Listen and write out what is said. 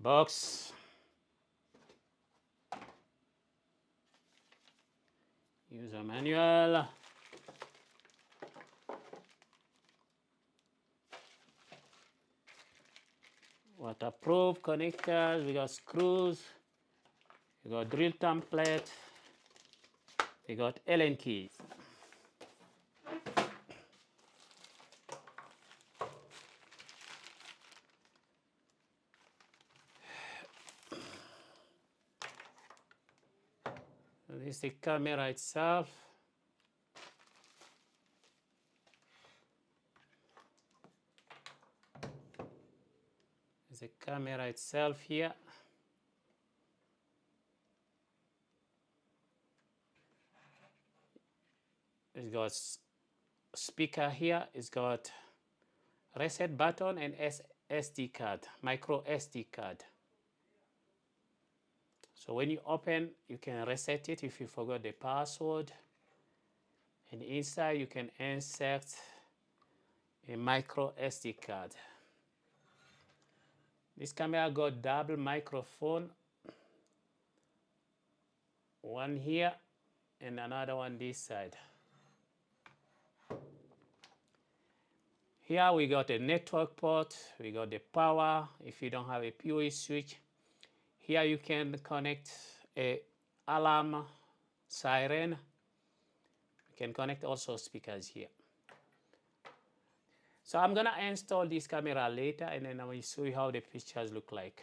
box, user manual, waterproof connectors, we got screws, we got drill template, we got Allen keys. This is the camera itself. There's the camera itself here. It's got speaker here. It's got reset button and SD card, micro SD card. So when you open, you can reset it if you forgot the password. And inside, you can insert a micro SD card. This camera got double microphone, one here and another one this side. Here we got a network port, we got the power if you don't have a PoE switch. Here you can connect a alarm, siren. You can connect also speakers here. So I'm gonna install this camera later and then I will show you how the pictures look like.